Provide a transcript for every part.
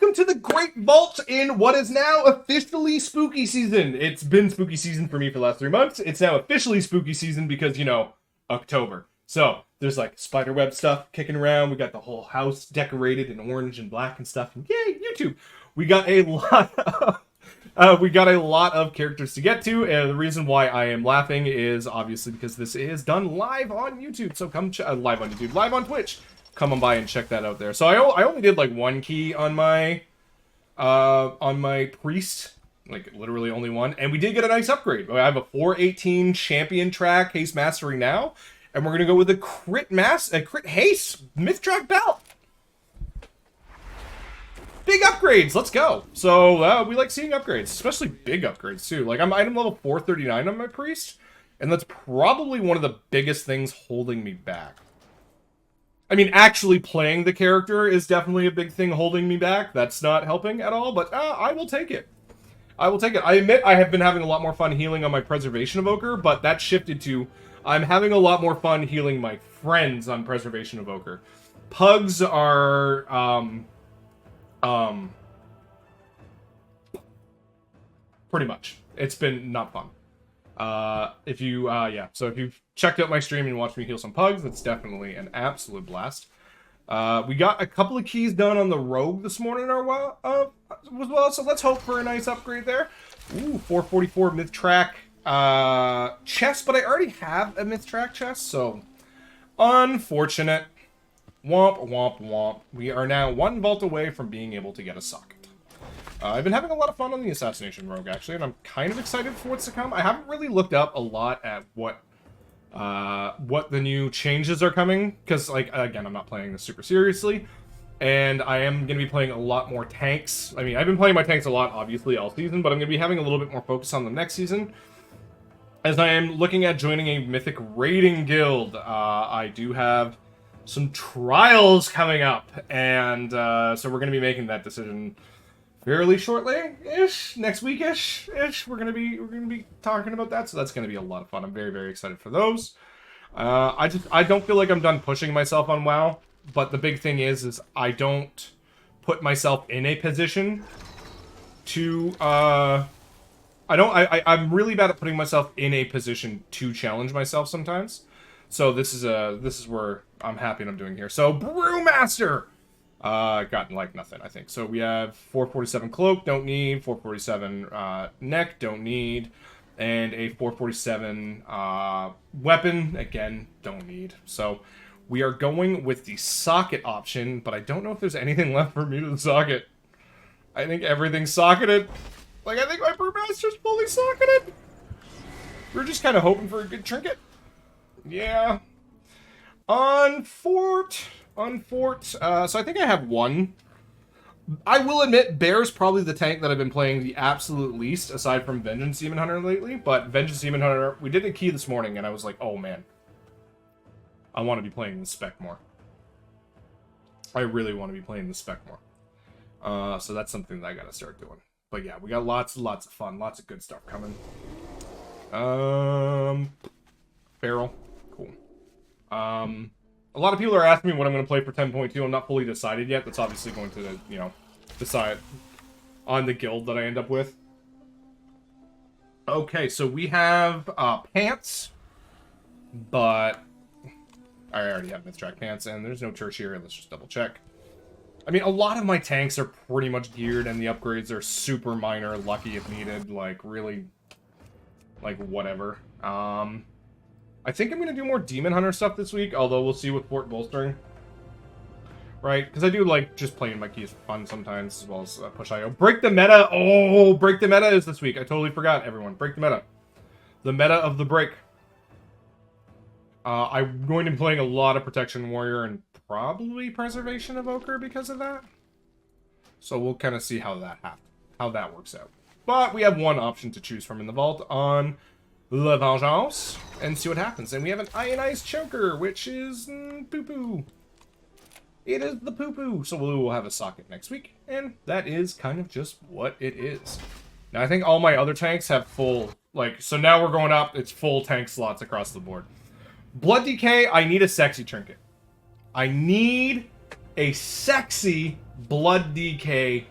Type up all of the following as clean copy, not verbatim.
welcome to the Great Vault in what is now officially spooky season. It's been spooky season for me for the last 3 months. It's now officially spooky season because, you know, October. So, there's like spiderweb stuff kicking around. We got the whole house decorated in orange and black and stuff. And yay, YouTube! We got a lot of characters to get to, and the reason why I am laughing is obviously because this is done live on YouTube. So come live on YouTube, live on Twitch. Come on by and check that out there. So I only did like one key on my priest, like literally only one, and we did get a nice upgrade. I have a 418 champion track haste mastering now, and we're gonna go with a crit haste myth track belt. Big upgrades, let's go. So we like seeing upgrades, especially big upgrades too. Like I'm item level 439 on my priest, and that's probably one of the biggest things holding me back. I mean, actually playing the character is definitely a big thing holding me back. That's not helping at all, but I will take it. I will take it. I admit I have been having a lot more fun healing on my Preservation Evoker, but that shifted to I'm having a lot more fun healing my friends on Preservation Evoker. Pugs are, pretty much. It's been not fun. If you've checked out my stream and watched me heal some pugs, that's definitely an absolute blast. We got a couple of keys done on the rogue this morning as well, so let's hope for a nice upgrade there. Ooh, 444 myth track chest, but I already have a myth track chest, so unfortunate. Womp, womp, womp. We are now one vault away from being able to get a socket. I've been having a lot of fun on the Assassination Rogue, actually, and I'm kind of excited for what's to come. I haven't really looked up a lot at what the new changes are coming, because, like, again, I'm not playing this super seriously, and I am going to be playing a lot more tanks. I mean, I've been playing my tanks a lot, obviously, all season, but I'm going to be having a little bit more focus on them next season, as I am looking at joining a Mythic Raiding Guild. I do have some trials coming up, and so we're going to be making that decision fairly shortly-ish, next week-ish. We're gonna be talking about that, so that's gonna be a lot of fun. I'm very, very excited for those. I don't feel like I'm done pushing myself on WoW, but the big thing is I don't put myself in a position to I'm really bad at putting myself in a position to challenge myself sometimes. So this is where I'm happy and I'm doing here. So Brewmaster! Got like nothing, I think. So we have 447 cloak, don't need. 447 neck, don't need. And a 447 weapon, again, don't need. So we are going with the socket option, but I don't know if there's anything left for me to socket. I think everything's socketed. Like, I think my Brewmaster's fully socketed. We're just kind of hoping for a good trinket. Yeah. On fort. So I think I have one. I will admit, Bear's probably the tank that I've been playing the absolute least, aside from Vengeance Demon Hunter lately. But Vengeance Demon Hunter, we did a key this morning, and I was like, oh man. I want to be playing the spec more. I really want to be playing the spec more. So that's something that I gotta start doing. But yeah, we got lots of fun, lots of good stuff coming. Barrel. Cool. A lot of people are asking me what I'm going to play for 10.2. I'm not fully decided yet. That's obviously going to, you know, decide on the guild that I end up with. Okay, so we have pants, but I already have myth-track pants, and there's no tertiary. Let's just double check. I mean, a lot of my tanks are pretty much geared, and the upgrades are super minor, lucky if needed, like, really, like, whatever. I think I'm going to do more Demon Hunter stuff this week, although we'll see with Fort Bolstering. Right? Because I do like just playing my keys for fun sometimes, as well as push IO. Break the meta! Oh, Break the meta is this week. I totally forgot, everyone. Break the meta. The meta of the break. I'm going to be playing a lot of Protection Warrior and probably Preservation Evoker because of that. So we'll kind of see how that works out. But we have one option to choose from in the vault on La Vengeance, and see what happens. And we have an Ionized Choker, which is poo-poo. It is the poo-poo. So we will have a socket next week, and that is kind of just what it is. Now, I think all my other tanks have full, like, so now we're going up, it's full tank slots across the board. Blood DK, I need a sexy trinket. I need a sexy Blood DK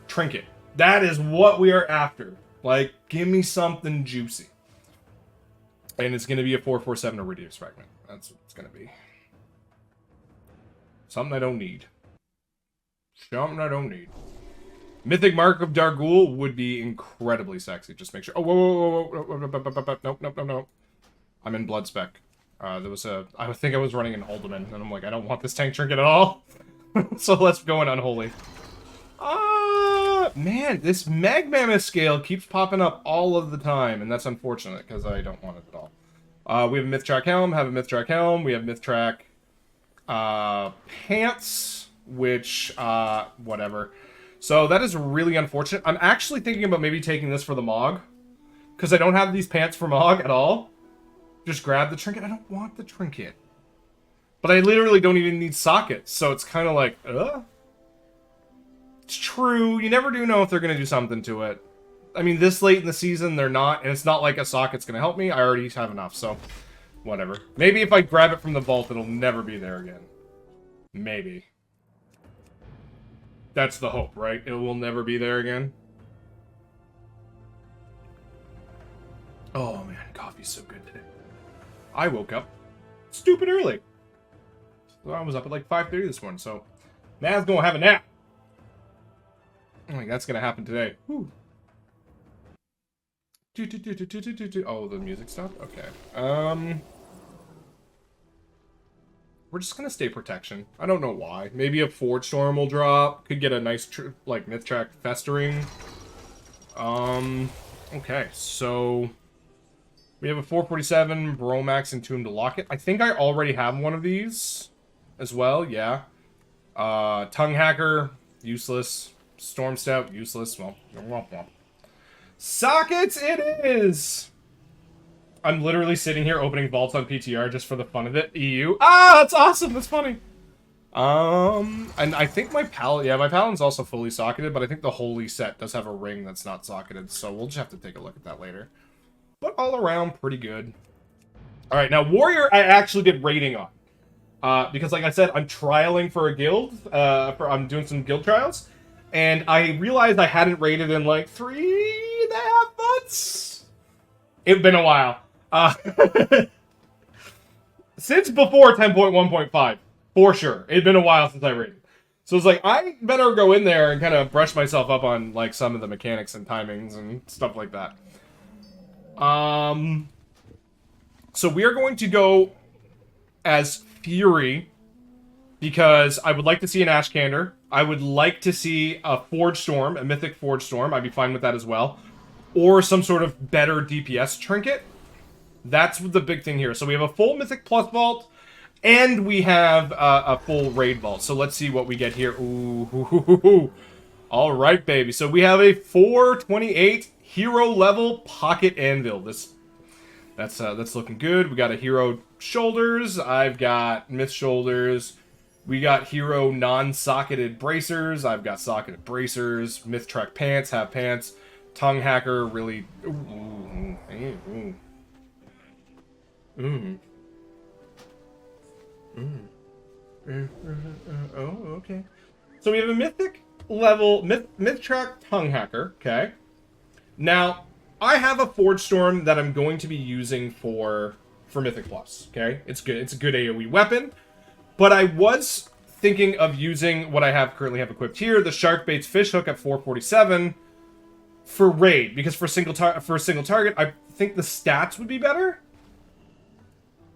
Trinket. That is what we are after. Like, give me something juicy. And it's going to be a 447 Iridius fragment. That's what it's going to be. Something I don't need. Something I don't need. Mythic Mark of Dargul would be incredibly sexy. Just make sure. Oh, whoa. Nope. I'm in Blood Spec. I think I was running an Alderman, and I'm like, I don't want this tank trinket at all. So let's go in Unholy. Man, this Mag Mammoth scale keeps popping up all of the time, and that's unfortunate, because I don't want it at all. We have a Mythtrack Helm, we have Mythtrack Pants, which, whatever. So that is really unfortunate. I'm actually thinking about maybe taking this for the Mog, because I don't have these pants for Mog at all. Just grab the trinket. I don't want the trinket. But I literally don't even need sockets, so it's kind of like, It's true. You never do know if they're going to do something to it. I mean, this late in the season, they're not, and it's not like a socket's going to help me. I already have enough, so whatever. Maybe if I grab it from the vault, it'll never be there again. Maybe. That's the hope, right? It will never be there again. Oh, man. Coffee's so good today. I woke up stupid early. So I was up at like 5:30 this morning, so Matt's going to have a nap. I think that's going to happen today. Whew. Oh, the music stopped? Okay. We're just going to stay protection. I don't know why. Maybe a Forge Storm will drop. Could get a nice, like, Mythtrack Festering. Okay, so we have a 447 Bromax Entombed Locket. I think I already have one of these as well, yeah. Tongue Hacker, useless. Storm Stout, useless. Well, womp womp. Sockets it is! I'm literally sitting here opening vaults on PTR just for the fun of it. EU. Ah, that's awesome! That's funny. And I think my Paladin... Yeah, my Paladin's also fully socketed, but I think the Holy set does have a ring that's not socketed, so we'll just have to take a look at that later. But all around, pretty good. Alright, now Warrior I actually did raiding on. Because like I said, I'm trialing for a guild. I'm doing some guild trials. And I realized I hadn't raided in like 3.5 months. It's been a while. Since before 10.1.5, for sure. It'd been a while since I raided. So it's like, I better go in there and kind of brush myself up on like some of the mechanics and timings and stuff like that. So we are going to go as Fury, because I would like to see an Ashkander. I would like to see a Forge Storm, a Mythic Forge Storm. I'd be fine with that as well. Or some sort of better DPS trinket. That's the big thing here. So we have a full Mythic Plus Vault, and we have a full Raid Vault. So let's see what we get here. Ooh. All right, baby. So we have a 428 hero level Pocket Anvil. That's looking good. We got a Hero Shoulders. I've got Myth Shoulders. We got Hero non-socketed bracers. I've got socketed bracers. Mythtrack Pants, have pants. Tongue Hacker, really... Oh, okay. So we have a Mythic level... Mythtrack Tongue Hacker, okay. Now, I have a Forge Storm that I'm going to be using for Mythic Plus, okay? It's good. It's a good AoE weapon. But I was thinking of using what I currently have equipped here, the Sharkbait's Fishhook at 447 for raid, because for a single target, I think the stats would be better.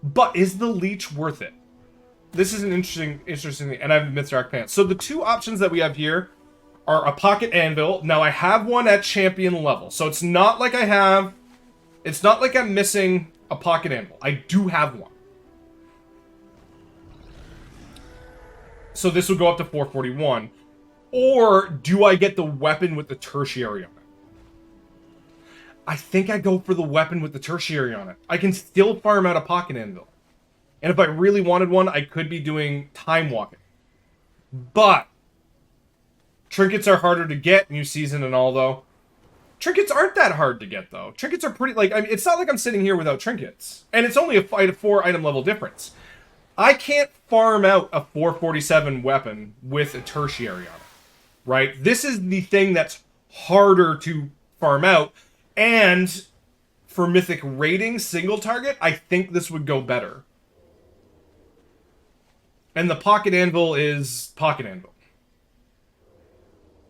But is the leech worth it? This is an interesting thing, and I have Mythrack Pants. So the two options that we have here are a Pocket Anvil. Now I have one at champion level, so it's not like it's not like I'm missing a Pocket Anvil. I do have one. So this would go up to 441. Or do I get the weapon with the tertiary on it? I think I go for the weapon with the tertiary on it. I can still farm out a Pocket Anvil. And if I really wanted one, I could be doing Time Walking. But trinkets are harder to get, new season and all, though. Trinkets aren't that hard to get, though. Trinkets are pretty, like, I mean, it's not like I'm sitting here without trinkets. And it's only a 4-item level difference. I can't farm out a 447 weapon with a tertiary on it. right? This is the thing that's harder to farm out. And for mythic rating single target, I think this would go better. And the pocket anvil is pocket anvil.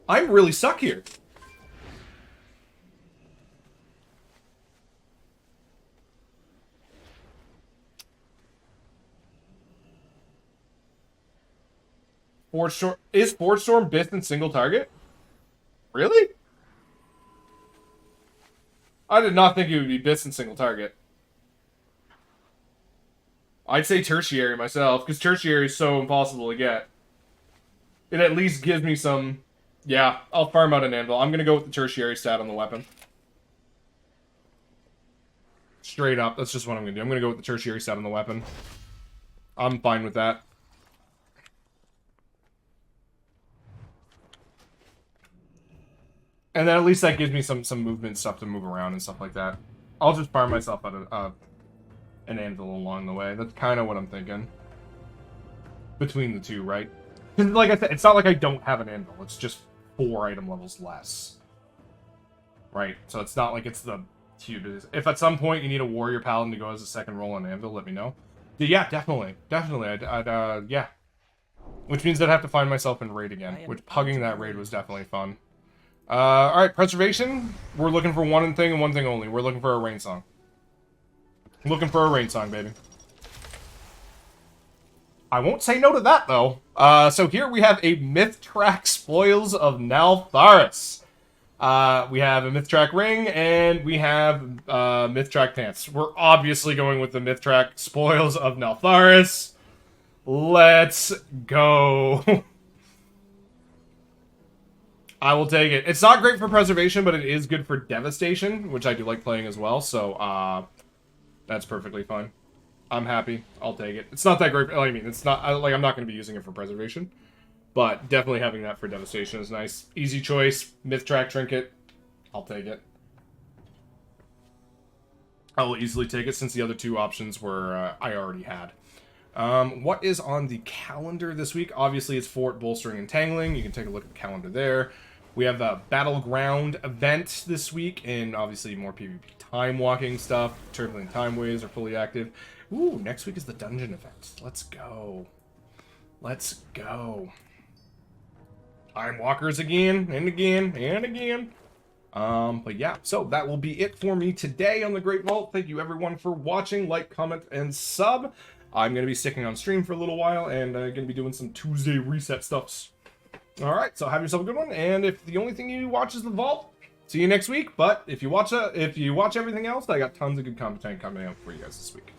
I'm really stuck here. Forge Storm is Forge Storm Bist and single target? Really? I did not think it would be Bist and single target. I'd say tertiary myself, because tertiary is so impossible to get. It at least gives me some... Yeah, I'll farm out an anvil. I'm going to go with the tertiary stat on the weapon. Straight up, that's just what I'm going to do. I'm going to go with the tertiary stat on the weapon. I'm fine with that. And then at least that gives me some movement stuff to move around and stuff like that. I'll just farm myself out of an anvil along the way. That's kind of what I'm thinking. Between the two, right? Because like I said, it's not like I don't have an anvil. It's just 4 item levels less. Right? So it's not like it's the huge... If at some point you need a warrior paladin to go as a second role on anvil, let me know. Yeah, definitely. Definitely. Yeah. Which means I'd have to find myself in raid again. Which pugging that raid was definitely fun. Alright, preservation. We're looking for one thing and one thing only. We're looking for a rain song. Looking for a rain song, baby. I won't say no to that, though. So here we have a Myth Track Spoils of Naltharis. We have a Myth Track ring, and we have Myth Track pants. We're obviously going with the Myth Track Spoils of Naltharis. Let's go. I will take it. It's not great for preservation, but it is good for devastation, which I do like playing as well, so that's perfectly fine. I'm happy. I'll take it. It's not that great. I mean, it's not like I'm not going to be using it for preservation, but definitely having that for devastation is nice. Easy choice. Myth Track trinket. I'll take it. I will easily take it since the other two options were I already had. What is on the calendar this week? Obviously, it's Fort, Bolstering, and Tangling. You can take a look at the calendar there. We have the Battleground event this week, and obviously more PvP time walking stuff. Turbulent Time Waves are fully active. Ooh, next week is the Dungeon event. Let's go. Let's go. Time Walkers again, and again, and again. But yeah, so that will be it for me today on the Great Vault. Thank you everyone for watching. Like, comment, and sub. I'm going to be sticking on stream for a little while, and I'm going to be doing some Tuesday reset stuffs. Alright, so have yourself a good one, and if the only thing you watch is the Vault, see you next week. But if you watch everything else, I got tons of good content coming out for you guys this week.